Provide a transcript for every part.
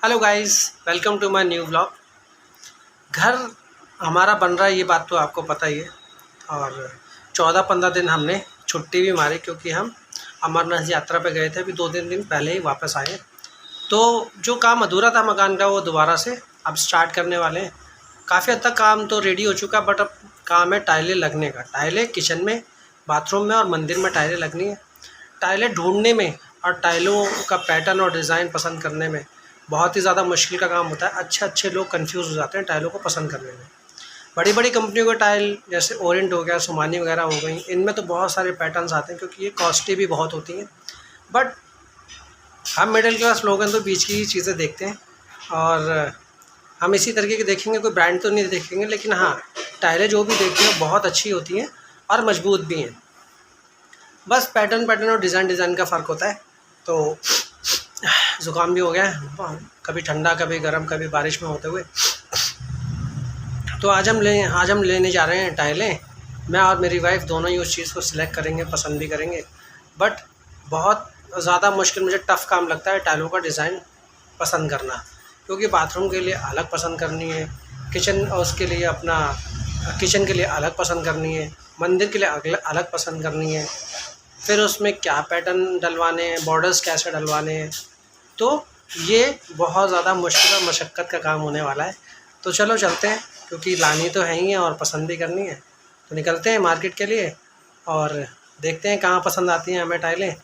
Hello guys, welcome to my new vlog. घर हमारा बन रहा है, ये बात तो आपको पता ही है। और 14-15 दिन हमने छुट्टी भी मारी क्योंकि हम अमरनाथ यात्रा पे गए थे। अभी 2-3 दिन पहले ही वापस आए। तो जो काम अधूरा था मकान का वो दोबारा से अब स्टार्ट करने वाले हैं। काफ़ी हद तक काम तो रेडी हो चुका, बट अब काम है टाइलें लगने का। टाइलें किचन में, बाथरूम में और मंदिर में टाइलें लगनी है। टाइलें ढूंढने में और टाइलों का पैटर्न और डिज़ाइन पसंद करने में बहुत ही ज़्यादा मुश्किल का काम होता है। अच्छे लोग कंफ्यूज हो जाते हैं टाइलों को पसंद करने में। बड़ी बड़ी कंपनियों के टाइल जैसे ओरेंट हो गया, सोमानी वगैरह हो गई, इनमें तो बहुत सारे पैटर्न्स आते हैं क्योंकि ये कॉस्टली भी बहुत होती हैं। बट हम मिडिल क्लास लोग हैं तो बीच की ही चीज़ें देखते हैं और हम इसी तरीके के देखेंगे। कोई ब्रांड तो नहीं देखेंगे, लेकिन हाँ, टाइलें जो भी देखते हैं बहुत अच्छी होती हैं और मजबूत भी हैं। बस पैटर्न और डिज़ाइन का फ़र्क होता है। तो ज़ुकाम भी हो गया है, कभी ठंडा कभी गर्म कभी बारिश में होते हुए। तो आज हम लेने जा रहे हैं टाइलें। मैं और मेरी वाइफ दोनों ही उस चीज़ को सिलेक्ट करेंगे, पसंद भी करेंगे। बट बहुत ज़्यादा मुश्किल, मुझे टफ़ काम लगता है टाइलों का डिज़ाइन पसंद करना, क्योंकि बाथरूम के लिए अलग पसंद करनी है, किचन और उसके लिए अपना किचन के लिए अलग पसंद करनी है, मंदिर के लिए अलग पसंद करनी है, फिर उसमें क्या पैटर्न डलवाने हैं, बॉर्डर्स कैसे डलवाने हैं। तो ये बहुत ज़्यादा मुश्किल और मशक्क़त का काम होने वाला है। तो चलो चलते हैं, क्योंकि लानी तो है ही है और पसंद भी करनी है। तो निकलते हैं मार्केट के लिए और देखते हैं कहाँ पसंद आती हैं हमें टाइलें,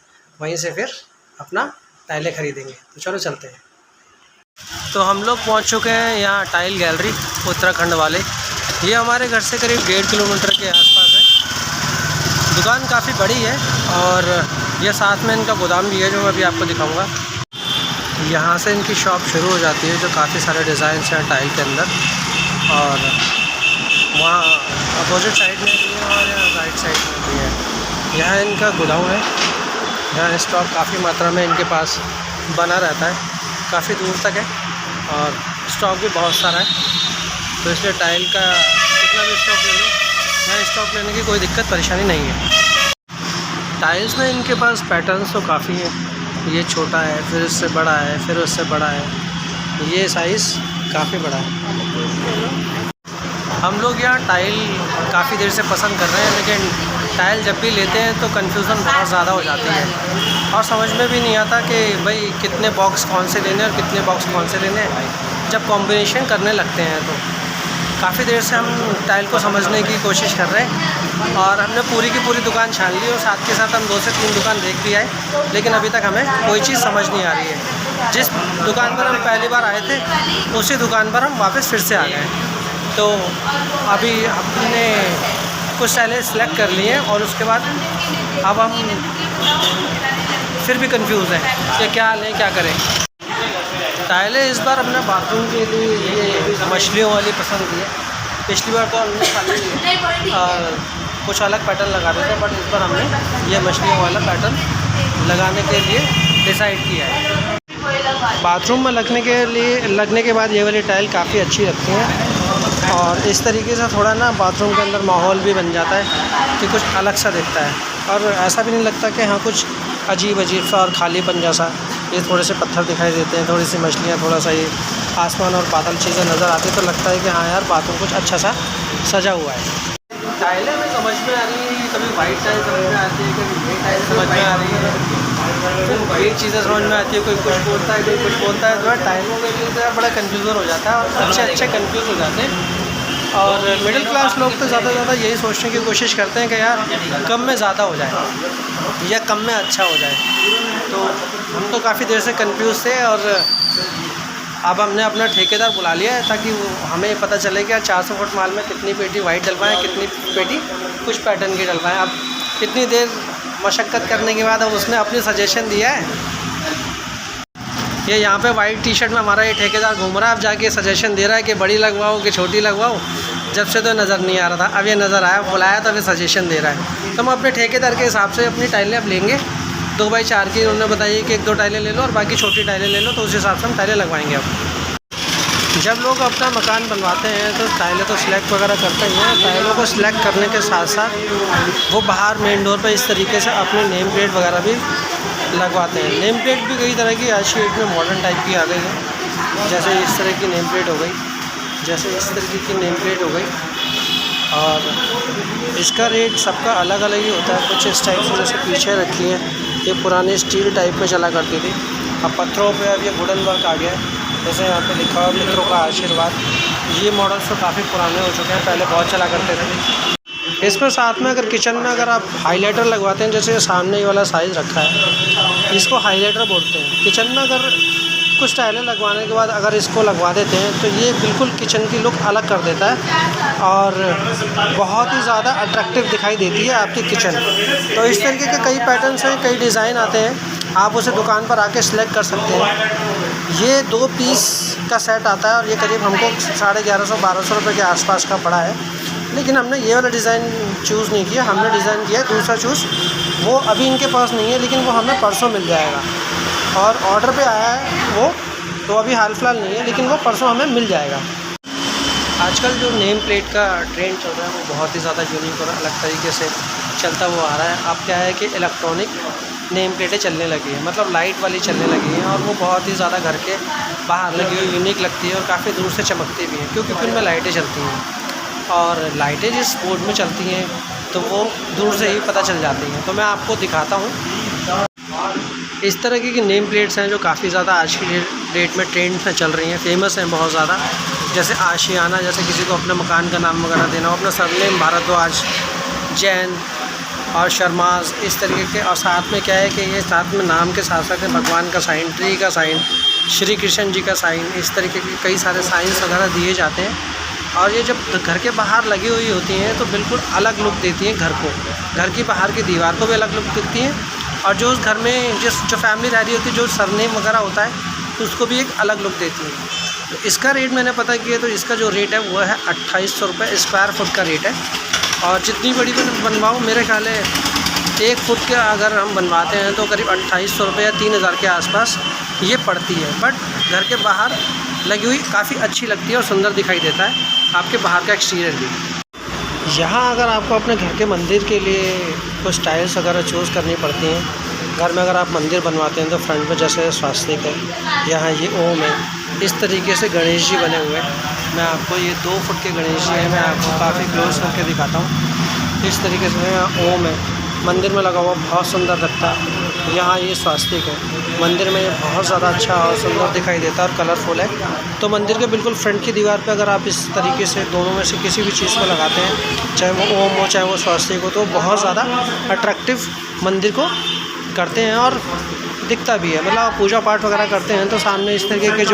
वहीं से फिर अपना टाइलें ख़रीदेंगे। तो चलो चलते हैं। तो हम लोग पहुँच चुके हैं यहाँ टाइल गैलरी उत्तराखंड वाले। ये हमारे घर से करीब 1.5 किलोमीटर के आसपास है। दुकान काफ़ी बड़ी है और यह साथ में इनका गोदाम भी है जो मैं अभी आपको दिखाऊंगा। यहाँ से इनकी शॉप शुरू हो जाती है, जो काफ़ी सारे डिज़ाइन हैं टाइल के अंदर। और वहाँ अपोजिट साइड में भी है और यहाँ राइट साइड में भी है। यहाँ इनका गोदाम है, यहाँ स्टॉक काफ़ी मात्रा में इनके पास बना रहता है, काफ़ी दूर तक है और स्टॉक भी बहुत सारा है। तो इसलिए टाइल का कितना भी स्टॉक ले लो, यहाँ स्टॉक लेने की कोई दिक्कत परेशानी नहीं है। टाइल्स में इनके पास पैटर्न्स तो काफ़ी हैं। ये छोटा है, फिर उससे बड़ा है, फिर उससे बड़ा है। ये साइज़ काफ़ी बड़ा है। हम लोग यहाँ टाइल काफ़ी देर से पसंद कर रहे हैं, लेकिन टाइल जब भी लेते हैं तो कन्फ्यूज़न बहुत ज़्यादा हो जाती है और समझ में भी नहीं आता कि भाई कितने बॉक्स कौन से लेने और कितने बॉक्स कौन से लेने हैं। जब कॉम्बिनेशन करने लगते हैं तो काफ़ी देर से हम टाइल को समझने की कोशिश कर रहे हैं और हमने पूरी की पूरी दुकान छान ली और साथ के साथ हम 2 से 3 दुकान देख भी आए, लेकिन अभी तक हमें कोई चीज़ समझ नहीं आ रही है। जिस दुकान पर हम पहली बार आए थे उसी दुकान पर हम वापस फिर से आ गए। तो अभी हमने कुछ टाइलें सेलेक्ट कर ली हैं और उसके बाद अब हम फिर भी कंफ्यूज हैं कि क्या लें क्या करें। टाइलें इस बार हमने बाथरूम के लिए ये मछलियों वाली पसंद की है। पिछली बार तो हमने खाली कुछ अलग पैटर्न लगा रहे थे, बट इस बार हमने ये मछलियों वाला पैटर्न लगाने के लिए डिसाइड किया है। बाथरूम में लगने के बाद ये वाली टाइल काफ़ी अच्छी लगती हैं और इस तरीके से थोड़ा ना बाथरूम के अंदर माहौल भी बन जाता है कि कुछ अलग सा दिखता है और ऐसा भी नहीं लगता कि हाँ कुछ अजीब सा और खालीपन जैसा। ये थोड़े से पत्थर दिखाई देते हैं, थोड़ी सी मछलियाँ, थोड़ा सा ये आसमान और बादल चीज़ें नज़र आती है, तो लगता है कि हाँ यार बाथरूम कुछ अच्छा सा सजा हुआ है। टाइलें में समझ में आ रही है, कभी वाइट टाइल समझ में आती है, कभी ग्रे टाइल समझ में आ रही है, कई चीज़ें समझ में आती है, कोई कुछ बोलता है कोई कुछ बोलता है। तो टाइलों के लिए बड़ा कन्फ्यूज़न हो जाता है और अच्छे कन्फ्यूज़ हो जाते हैं। और मिडिल क्लास लोग तो ज़्यादा से ज़्यादा यही सोचने की कोशिश करते हैं कि यार कम में ज़्यादा हो जाए या कम में अच्छा हो जाए। तो हम तो काफ़ी देर से कंफ्यूज थे और अब हमने अपना ठेकेदार बुला लिया है ताकि वो हमें पता चले कि 400 फुट माल में कितनी पेटी वाइट डलवाएँ, कितनी पेटी कुछ पैटर्न की डलवाएँ। अब इतनी देर मशक्क़त करने के बाद अब उसने अपनी सजेशन दिया है। ये यहाँ पे वाइट टी-शर्ट में हमारा ये ठेकेदार घूम रहा है, अब जाके सजेशन दे रहा है कि बड़ी लगवाओ कि छोटी लगवाओ। जब से तो नज़र नहीं आ रहा था, अब ये नज़र आया, बुलाया तो अभी सजेशन दे रहा है। तो हम अपने ठेकेदार के हिसाब से अपनी टाइलें अब लेंगे। 2x4 की उन्होंने बताइए कि 1-2 टाइलें ले लो और बाकी छोटी टाइलें ले लो, तो उस हिसाब से हम टाइलें लगवाएंगे। अब जब लोग अपना मकान बनवाते हैं तो टाइलें तो सिलेक्ट वगैरह करते ही हैं। टाइलों को सिलेक्ट करने के साथ साथ वो बाहर मेन डोर पर इस तरीके से अपनी नेम प्लेट वगैरह भी लगवाते हैं। नेम प्लेट भी कई तरह की आज की डेट में मॉडर्न टाइप की आ गई है। जैसे इस तरह की नेम प्लेट हो गई, जैसे इस तरीके की नेम प्लेट हो गई। और इसका रेट सबका अलग अलग ही होता है। कुछ इस टाइप से जैसे पीछे रखी है, ये पुराने स्टील टाइप में चला करती थी, अब पत्थरों पे अब ये वुडन वर्क आ गया है। जैसे यहाँ पे लिखा हुआ मित्रों का आशीर्वाद। ये मॉडल्स तो काफ़ी पुराने हो चुके हैं, पहले बहुत चला करते थे। इसमें साथ में अगर किचन में अगर आप हाइलाइटर लगवाते हैं, जैसे सामने ये वाला साइज़ रखा है, इसको हाइलाइटर बोलते हैं। किचन में अगर कुछ टाइलें लगवाने के बाद अगर इसको लगवा देते हैं तो ये बिल्कुल किचन की लुक अलग कर देता है और बहुत ही ज़्यादा अट्रैक्टिव दिखाई देती है आपकी किचन। तो इस तरीके के कई पैटर्न्स हैं, कई डिज़ाइन आते हैं, आप उसे दुकान पर आके सिलेक्ट कर सकते हैं। ये 2 पीस का सेट आता है और ये करीब हमको 1150-1200 रुपये के आसपास का पड़ा है। लेकिन हमने ये वाला डिज़ाइन चूज़ नहीं किया, हमने डिज़ाइन किया दूसरा चूज़। वो अभी इनके पास नहीं है, लेकिन वो हमें परसों मिल जाएगा और ऑर्डर पे आया है वो, तो अभी हाल फिलहाल नहीं है, लेकिन वो परसों हमें मिल जाएगा। आजकल जो नेम प्लेट का ट्रेंड चल रहा है वो बहुत ही ज़्यादा यूनिक और अलग तरीके से चलता हुआ आ रहा है। अब क्या है कि इलेक्ट्रॉनिक नेम प्लेटें चलने लगी हैं, मतलब लाइट वाली चलने लगी हैं, और वो बहुत ही ज़्यादा घर के बाहर लगी हुई यूनिक लगती है और काफ़ी दूर से चमकती भी हैं, क्योंकि उनमें लाइटें चलती हैं और लाइटें जिस बोर्ड में चलती हैं तो वो दूर से ही पता चल जाती हैं। तो मैं आपको दिखाता हूँ। इस तरह की नेम प्लेट्स हैं जो काफ़ी ज़्यादा आज की डेट में ट्रेंड में चल रही हैं, फेमस हैं बहुत ज़्यादा। जैसे आशियाना, जैसे किसी को अपने मकान का नाम वगैरह देना हो, अपना सरनेम भारद्वाज, जैन और शर्माज, इस तरीके के। और साथ में क्या है कि ये साथ में नाम के साथ साथ भगवान का साइन, ट्री का साइन, श्री कृष्ण जी का साइन, इस तरीके के कई सारे साइंस वगैरह दिए जाते हैं। और ये जब घर के बाहर लगी हुई होती हैं तो बिल्कुल अलग लुक देती हैं घर को, घर की बाहर की दीवार को भी अलग लुक देती हैं, और जो उस घर में जो फैमिली रह रही होती है, जो सरनेम वगैरह होता है, तो उसको भी एक अलग लुक देती है। तो इसका रेट मैंने पता किया, तो इसका जो रेट है वो है 2800 रुपये स्क्वायर फुट का रेट है। और जितनी बड़ी बनवाऊँ, मेरे ख्याल है 1 फुट के अगर हम बनवाते हैं तो करीब 2800 रुपये या 3000 के आसपास ये पड़ती है। बट घर के बाहर लगी हुई काफ़ी अच्छी लगती है और सुंदर दिखाई देता है आपके बाहर का एक्सटीरियर भी। यहाँ अगर आपको अपने घर के मंदिर के लिए कुछ टाइल्स वगैरह चूज़ करनी पड़ती हैं, घर में अगर आप मंदिर बनवाते हैं तो फ्रंट में जैसे स्वास्तिक है, यहाँ ये ओम है, इस तरीके से गणेश जी बने हुए हैं। मैं आपको ये 2 फुट के गणेश जी हैं, मैं आपको काफ़ी क्लोज करके दिखाता हूँ। इस तरीके से यहाँ ओम है, मंदिर में लगा हुआ बहुत सुंदर लगता है। यहाँ ये स्वास्तिक है, मंदिर में ये बहुत ज़्यादा अच्छा और सुंदर दिखाई देता है और कलरफुल है। तो मंदिर के बिल्कुल फ्रंट की दीवार पे अगर आप इस तरीके से दोनों में से किसी भी चीज़ को लगाते हैं, चाहे वो ओम हो चाहे वो स्वास्तिक हो, तो बहुत ज़्यादा अट्रैक्टिव मंदिर को करते हैं और दिखता भी है। मतलब आप पूजा पाठ वगैरह करते हैं तो सामने इस तरीके के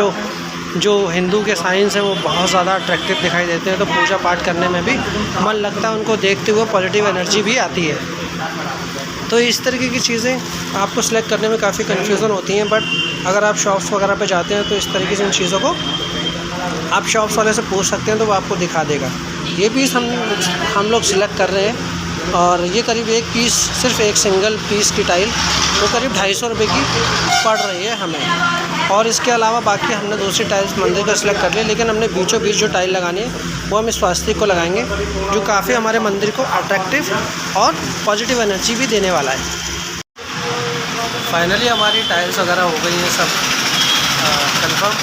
जो हिंदू के साइंस हैं वो बहुत ज़्यादा अट्रैक्टिव दिखाई देते हैं, तो पूजा पाठ करने में भी मन लगता है, उनको देखते हुए पॉजिटिव एनर्जी भी आती है। तो इस तरीके की चीज़ें आपको सिलेक्ट करने में काफ़ी कन्फ्यूज़न होती हैं, बट अगर आप शॉप्स वगैरह पे जाते हैं तो इस तरीके से इन चीज़ों को आप शॉप्स वाले से पूछ सकते हैं, तो वो आपको दिखा देगा। ये पीस हम लोग सिलेक्ट कर रहे हैं और ये करीब एक पीस, सिर्फ एक सिंगल पीस की टाइल वो करीब 250 रुपये की पड़ रही है हमें। और इसके अलावा बाकी हमने दूसरी टाइल्स मंदिर का सिलेक्ट कर लिया, लेकिन हमने बीचों बीच जो टाइल लगानी है वो हम इस स्वास्तिक को लगाएंगे, जो काफ़ी हमारे मंदिर को अट्रैक्टिव और पॉजिटिव एनर्जी भी देने वाला है। फाइनली हमारी टाइल्स वगैरह हो गई हैं सब कंफर्म,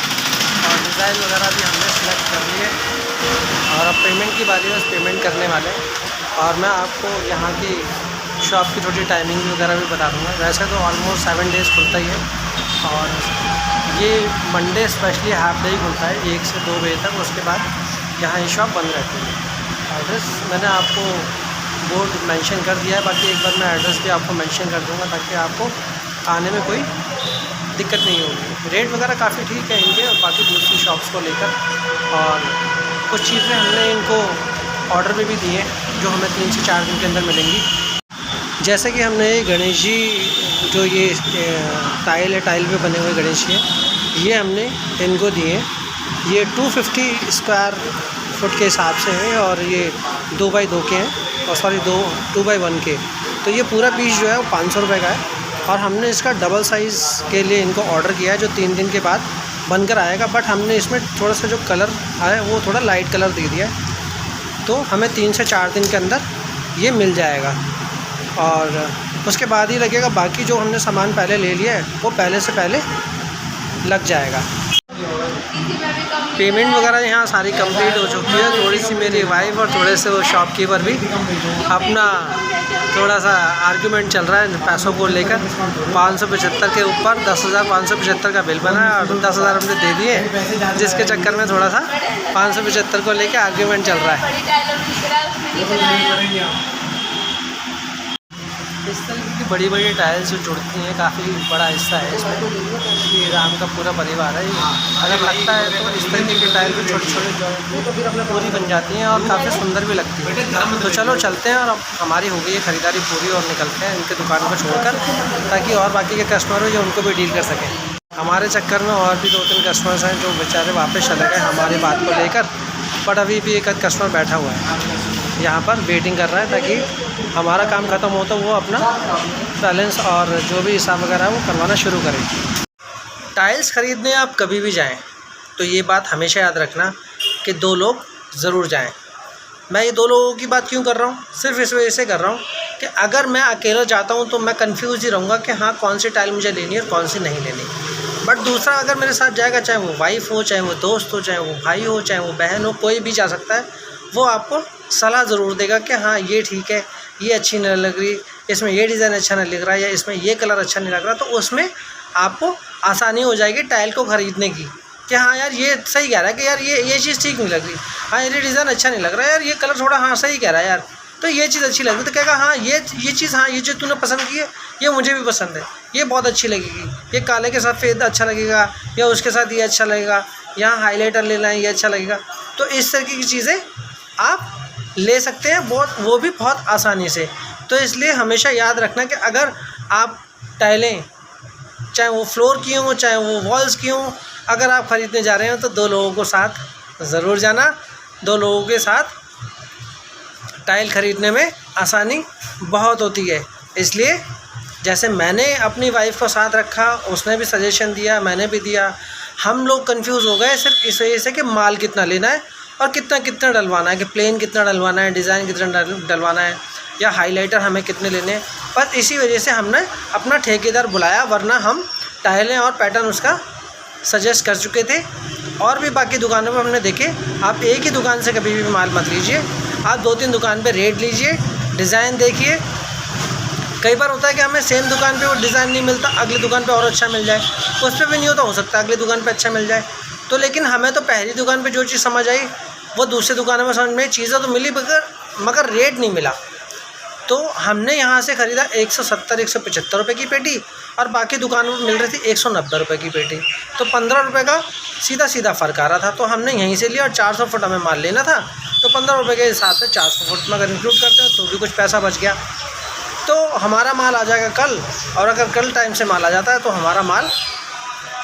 और डिज़ाइन वगैरह भी हमने सिलेक्ट कर लिए, और अब पेमेंट की बारी है, बस पेमेंट करने वाले हैं। और मैं आपको यहाँ की शॉप की थोड़ी टाइमिंग वगैरह भी बता दूँगा। वैसे तो ऑलमोस्ट 7 डेज़ खुलता ही है, और ये मंडे स्पेशली हाफ डे ही खुलता है 1 से 2 बजे तक, उसके बाद यहाँ ये शॉप बंद रहती है। एड्रेस मैंने आपको बोर्ड मेंशन कर दिया है, बाकी एक बार मैं एड्रेस भी आपको मेंशन कर दूँगा ताकि आपको आने में कोई दिक्कत नहीं होगी। रेट वगैरह काफ़ी ठीक है इनके, और बाकी दूसरी शॉप्स को लेकर, और कुछ चीज़ें हमने इनको ऑर्डर पे भी दिए जो हमें 3 से 4 दिन के अंदर मिलेंगी। जैसे कि हमने गणेश जी, जो ये टाइल है, टाइल पे बने हुए गणेश जी हैं, ये हमने इनको दिए। ये 250 स्क्वायर फुट के हिसाब से हैं, और ये 2x2 के हैं, और सॉरी 2x1 के। तो ये पूरा पीस जो है वो 500 रुपये का है, और हमने इसका डबल साइज़ के लिए इनको ऑर्डर किया है, जो 3 दिन के बाद बनकर आएगा। बट हमने इसमें थोड़ा सा जो कलर आया वो थोड़ा लाइट कलर दे दिया है, तो हमें 3 से 4 दिन के अंदर ये मिल जाएगा, और उसके बाद ही लगेगा। बाकी जो हमने सामान पहले ले लिया है वो पहले से पहले लग जाएगा। पेमेंट वगैरह यहाँ सारी कंप्लीट हो चुकी है। थोड़ी सी मेरी वाइफ और थोड़े से वो शॉपकीपर भी अपना थोड़ा सा आर्ग्यूमेंट चल रहा है पैसों को लेकर। 575 के ऊपर 10,575 का बिल बना है और 10,000 हमने दे दिए, जिसके चक्कर में थोड़ा सा 575 को लेकर आर्ग्यूमेंट चल रहा है। इस तरीके की बड़ी बड़ी टाइल्स जो जुड़ती हैं, काफ़ी बड़ा हिस्सा है इसमें। ये राम का पूरा परिवार है। अगर लगता है तो इस तरीके की टाइल भी छोटी छोटी जो पूरी बन जाती हैं और काफ़ी सुंदर भी लगती है। तो चलो चलते हैं और अब हमारी हो गई है ख़रीदारी पूरी और निकलते हैं इनके दुकान को छोड़कर, ताकि और बाकी के कस्टमर हो जो उनको भी डील कर सकें। हमारे चक्कर में और भी 2-3 कस्टमर्स हैं जो बेचारे वापस चले गए हमारी बात को लेकर, बट अभी भी एक कस्टमर बैठा हुआ है यहाँ पर वेटिंग कर रहा है, ताकि हमारा काम ख़त्म हो तो वो अपना बैलेंस और जो भी हिसाब वगैरह है वो करवाना शुरू करें। टाइल्स ख़रीदने आप कभी भी जाएं तो ये बात हमेशा याद रखना कि 2 लोग ज़रूर जाएं। मैं ये 2 लोगों की बात क्यों कर रहा हूँ, सिर्फ इस वजह से कर रहा हूँ कि अगर मैं अकेला जाता हूँ तो मैं कन्फ्यूज़ ही रहूँगा कि हाँ कौन सी टाइल मुझे लेनी है और कौन सी नहीं लेनी। बट दूसरा अगर मेरे साथ जाएगा, चाहे वो वाइफ हो, चाहे वो दोस्त हो, चाहे वो भाई हो, चाहे वो बहन हो, कोई भी जा सकता है, वो आपको सलाह ज़रूर देगा कि हाँ ये ठीक है, ये अच्छी नहीं लग रही, इसमें ये डिज़ाइन अच्छा नहीं लग रहा है, या इसमें ये कलर अच्छा नहीं लग रहा। तो उसमें आपको आसानी हो जाएगी टाइल को ख़रीदने की कि हाँ यार ये सही कह रहा है कि यार ये चीज़ ठीक नहीं लग रही, हाँ ये डिज़ाइन अच्छा नहीं लग रहा है, यार ये कलर थोड़ा हाँ सही कह रहा है यार, तो ये चीज़ अच्छी लग रही। तो कहेगा हाँ ये चीज़, हाँ ये जो तूने पसंद की है ये मुझे भी पसंद है, ये बहुत अच्छी लगेगी, ये काले के साथ फेद अच्छा लगेगा, या उसके साथ ये अच्छा लगेगा, यहाँ हाईलाइटर लेना है ये अच्छा लगेगा। तो इस तरीके की चीज़ें आप ले सकते हैं वो भी बहुत आसानी से। तो इसलिए हमेशा याद रखना कि अगर आप टाइलें चाहे वो फ्लोर की हों चाहे वो वॉल्स की हों, अगर आप ख़रीदने जा रहे हो तो 2 लोगों को साथ ज़रूर जाना। 2 लोगों के साथ टाइल ख़रीदने में आसानी बहुत होती है। इसलिए जैसे मैंने अपनी वाइफ को साथ रखा, उसने भी सजेशन दिया, मैंने भी दिया, हम लोग कंफ्यूज हो गए सिर्फ इस वजह से कि माल कितना लेना है और कितना डलवाना है, कि प्लेन कितना डलवाना है, डिज़ाइन कितना डलवाना है, या हाइलाइटर हमें कितने लेने हैं। बस इसी वजह से हमने अपना ठेकेदार बुलाया, वरना हम टाइलें और पैटर्न उसका सजेस्ट कर चुके थे। और भी बाकी दुकानों पर हमने देखे। आप एक ही दुकान से कभी भी माल मत लीजिए, आप 2-3 दुकान पे रेट लीजिए, डिज़ाइन देखिए। कई बार होता है कि हमें सेम दुकान पे वो डिज़ाइन नहीं मिलता, अगली दुकान पे और अच्छा मिल जाए, उस पर भी नहीं होता, हो सकता है अगली दुकान पे अच्छा मिल जाए। तो लेकिन हमें तो पहली दुकान पे जो चीज़ समझ आई वो दूसरी दुकानों में समझ में चीज़ें तो मिली, मगर रेट नहीं मिला। तो हमने यहाँ से ख़रीदा 170-175 रुपये की पेटी, और बाकी दुकानों में मिल रही थी 190 रुपये की पेटी। तो 15 रुपये का सीधा फ़र्क आ रहा था। तो हमने यहीं से लिया, और 400 फुट हमें माल लेना था, तो 15 रुपये के हिसाब से 400 फुट में अगर इंक्लूड करते हैं तो भी कुछ पैसा बच गया। तो हमारा माल आ जाएगा कल, और अगर कल टाइम से माल आ जाता है तो हमारा माल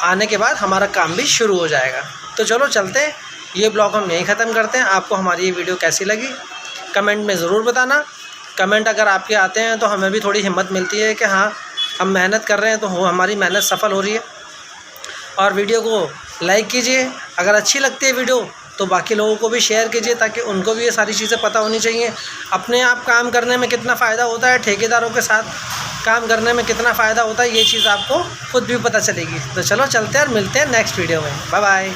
आने के बाद हमारा काम भी शुरू हो जाएगा। तो चलो चलते हैं, ये ब्लॉग हम यहीं ख़त्म करते हैं। आपको हमारी ये वीडियो कैसी लगी कमेंट में ज़रूर बताना। कमेंट अगर आपके आते हैं तो हमें भी थोड़ी हिम्मत मिलती है कि हाँ हम मेहनत कर रहे हैं, तो हमारी मेहनत सफल हो रही है। और वीडियो को लाइक कीजिए, अगर अच्छी लगती है वीडियो तो बाकी लोगों को भी शेयर कीजिए, ताकि उनको भी ये सारी चीज़ें पता होनी चाहिए। अपने आप काम करने में कितना फ़ायदा होता है, ठेकेदारों के साथ काम करने में कितना फ़ायदा होता है, ये चीज़ आपको खुद भी पता चलेगी। तो चलो चलते हैं और मिलते हैं नेक्स्ट वीडियो में। Bye bye.